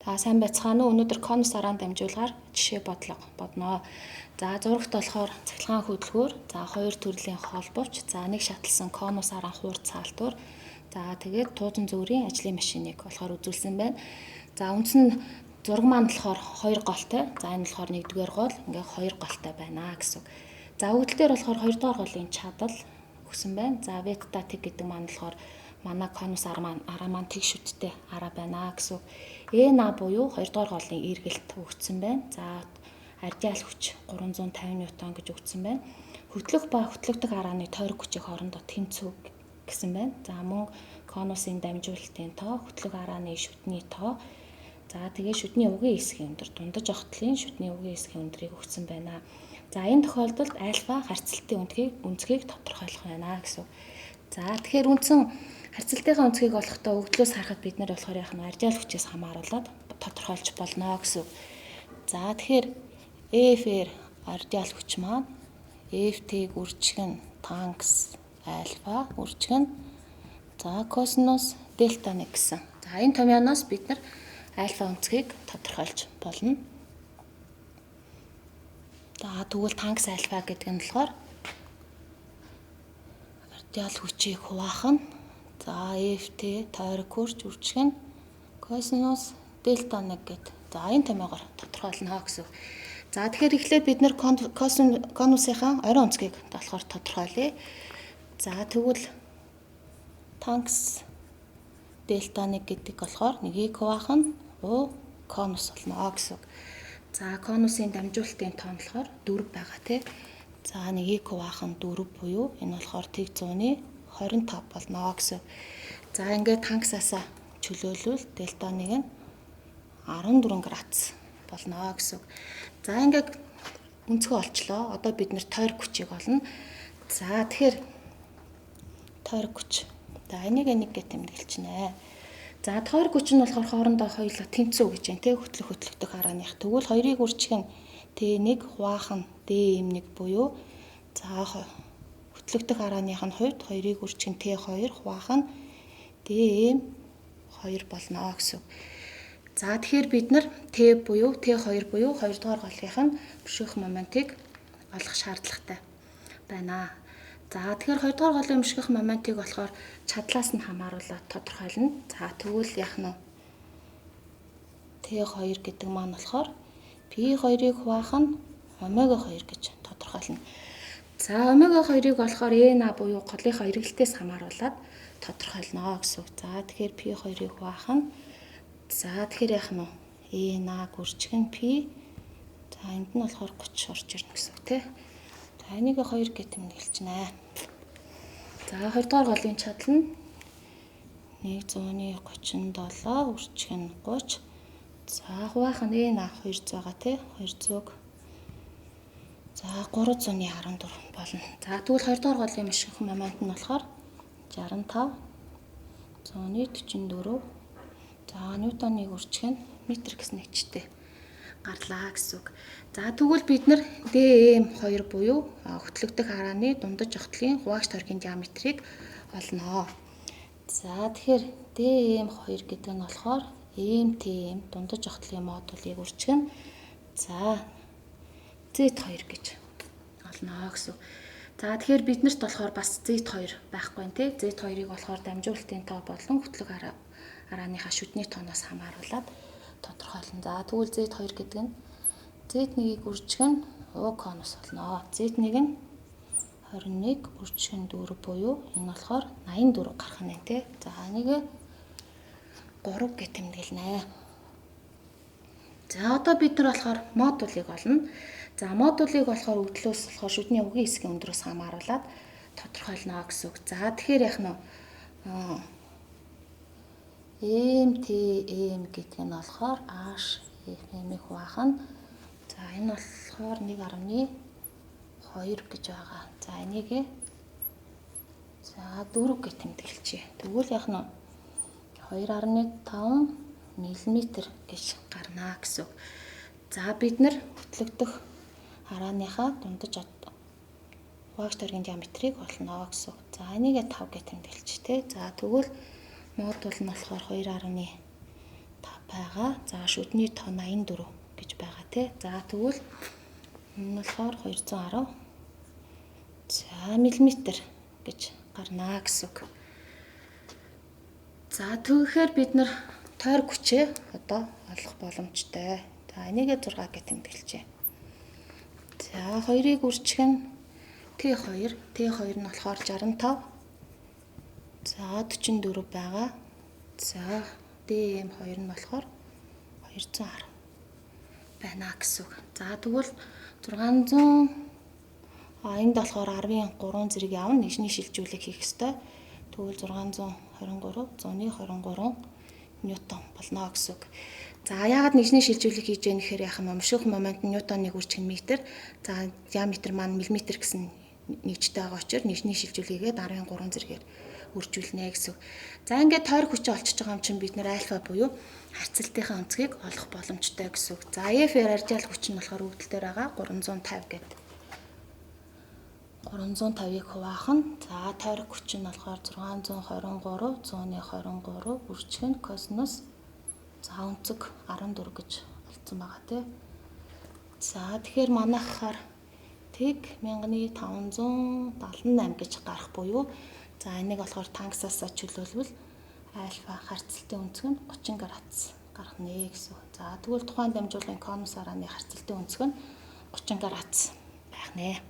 Та сайн байцгаана уу? Өнөөдөр конус араан дамжуулгаар жишээ бодлого бодноо. За зурагт болохоор цахилгаан хөдөлгөөр, за хоёр төрлийн холбовч, за нэг шаталсан конус араан хурц цаалтуур, за тэгээд туузан зөөрийн ажлын машиныг болохоор үзүүлсэн байна. За үндс нь зураг маань болохоор хоёр голтой. За энэ болохоор нэгдүгээр гол, ингээ хоёр голтой байна гэсэн. За үүдэлдэр болохоор хоёрдугаар голын чадал өгсөн байна. За вектатик гэдэг маань болохоор манай конус араа маань тэг шүттэй араа байна гэсэн. ЭНА буюу 2 дугаар голын эргэлт өгсөн байна. За ардиал хүч 350 ньютон гэж өгсөн байна. Хөтлөх ба хөтлөгдөх арааны тойрог хүчийн хоорондоо тэнцүү гэсэн байна. За мөн конусын дамжуулалтын тоо, хөтлөх арааны шүтний тоо. За тэгээ шүтний угийн хэсгийн өндөр, дундаж огтлын шүтний угийн хэсгийн өндрийг өгсөн байна. За энэ тохиолдолд альфа харьцалтын үнцгийг тодорхойлох байна гэсэн. За тэгэхээр үндсэн харьцалтынхаа үнцгийг олохдоо өгдлөөс харахад бид нар болохоор яах нь ардиал хүчээс хамааруулаад тодорхойлж болно гэсэн. За тэгэхээр F-ээр ардиал хүч маань F-ийг үржигэн танкс альфа үржигэн за косинус дельта 1 гэсэн. За энэ томьёоноос бид нар альфа үнцгийг тодорхойлж болно. За тэгвэл танкс альфа гэдэг нь болохоор ардиал хүчийг хуваах нь за F-тэй тойрог хурж үржигэн косинус дельта 1 гэдэг. За энэ томьёогоор тодорхойлно гэсэн. За тэгэхээр эхлээд бид нэр конусынхаа оройн үнцгийг болохоор тодорхойлъё. За тэгвэл танкс дельта 1 гэдэг болохоор нэгийг хуваах нь конус болно гэсэн. За конусын дамжуулалтын тоо нь болохоор 4 байгаа тий. За нэгийг хуваах нь 4 буюу энэ болохоор тэг 125 болно гэсэн. За ингээд танксаасаа чөлөөлвөл дельта 1 нь 14 градус болно гэсэн. За ингээд үнцгөө олчлоо. Одоо бид нэр тойрог хүчийг олно. За тэгэхээр тойрог хүч. За энийг нэг гэж тэмдэглэжнэ. За тойрог хүч нь болохоор хоорондоо хоёулаа тэнцүү гэж байна. Тэ хөтлөгдөх арааных. Тэгвэл хоёрыг үржих нь Т1 хуваах нь Д1 буюу за хөтлөгдөх арааных нь хувьд хоёрыг үржих нь Т2 хуваах нь Д2 болно гэсэн. За тэгэхээр бид нар Т буюу Т2 буюу 2 дугаар голынх нь бишгэх моментыг олох шаардлагатай байна. За тэгэхээр 2 дугаар голын бишгэх моментыг болохоор чадлаас нь хамааруулаад тодорхойлно. За тэгвэл яах нь Т2 гэдэг маань болохоор P2-ыг хуваах нь омега 2 гэж тодорхойлно. За омега 2-ыг болохоор ЭНА буюу голынхаа эргэлтээс хамааруулаад тодорхойлно гэсэн. За тэгэхээр P2-ыг хуваах нь за тэгэхээр яах нь ЭНА гүржигэн P за энд нь болохоор 30 орж ирнэ гэсэн тий. За энийг 2 гэж тэмдэглэжнэ. За 2 дугаар голын чадал нь 137 үржигэн 30. За хуваах нь ЭНА 200 байгаа тий. 200 за 314 болно. За тэгвэл 2 дугаар голын бишгэх момент нь болохоор 65 144 за ньютоныг үржих нь метр гэсэн нэгжтэй гарлаа гэсэн үг. За тэгвэл бид нар DM2 буюу хөтлөгдөх арааны дундаж огтлын хуваагч тойргийн диаметрийг олноо. За тэгэхээр DM2 гэдэг нь болохоор MTM дундаж огтлын модулыг үржих нь за Z2 гэж олноо гэсэн. За тэгэхээр биднэрт болохоор бас Z2 байхгүй нэ тий. Z2-ыг болохоор дамжуулалтын тоо болон хөтлөх арааныхаа шүтний тооноос хамааруулаад тодорхойлно. За тэгвэл Z2 гэдэг нь Z1-ийг үржих нь конус болно. Z1 нь 21 үржих нь 4 буюу энэ болохоор 84 гарах нь тий. За энийг 3 гэж тэмдэглэнэ. За одоо бид нар болохоор модулыг олно. За модулыг болохоор өгдлөөс болохоор шүтний угийн хэсгийн өндрөөс хамааруулаад тодорхойлно гэсэн үг. За тэгэхээр яах нь MTM гэдэг нь болохоор HFM-ийг хуваах нь за энэ болохоор 1.2 гэж байгаа. За энийг за 4 гэж тэмдэглэжье. Тэгвэл яах нь 2.5 мм гэж гарнаа гэсэн. За бид нар хөтлөгдөх арааныхаа дундаж хуваагч тойргийн диаметрийг олно гэсэн. За энийг 5 гэж тэмдэглэж тэ. За тэгвэл модуль нь болохоор 2.5 байгаа. За шүдний тоо 84 гэж байгаа тий. За тэгвэл энэ нь болохоор 210 за миллиметр гэж гарнаа гэсэн үг. За тэгэхээр бид нар тойрог хүчээ одоо олох боломжтой. За энийгээ 6 гэж тэмдэглэжээ. За 2-ыг үржих нь Т2. Т2 нь болохоор 65. За 44 байгаа. За DM2 нь болохоор 210 байна гэсэн үг. За тэгвэл 600 энд болохоор 10-ын 3 зэрэг явна. Нэгжний шилжүүлэг хийх ёстой. Тэгвэл 623 123 ньютон болно гэсэн үг. За яагаад нэгжний шилжүүлэг хийж яах гэхээр яах юм өмшөөх момент ньютоныг үржих нь метр. За диаметр маань миллиметр гэсэн нэгжтэй байгаа учраас нэгжний шилжүүлгээгээ 10-ын 3 зэрэгээр үржүүлнэ гэсэн үг. За ингээд тойрог хүчээ олчиж байгаа юм чинь бид нэр альфа буюу харьцалтынхаа өнцгийг олох боломжтой гэсэн үг. За EF-ээр арьжаал хүч нь болохоор үүдэл дээр байгаа 350 гэдэг. 350-ыг хуваах нь за тойрог хүч нь болохоор 623 123 үржих нь косинус за өнцөг 14 гэж олцсон байгаа тий. За тэгэхээр манайхаар тэг 1578 гэж гарах буюу за энийг болохоор тангсаасаа чөлөөлвөл альфа харьцалтын өнцөг нь 30 градус гарах нэ гэсэн. За тэгвэл тухайн дамжуулгын конус арааны харьцалтын өнцөг нь 30 градус байх нэ.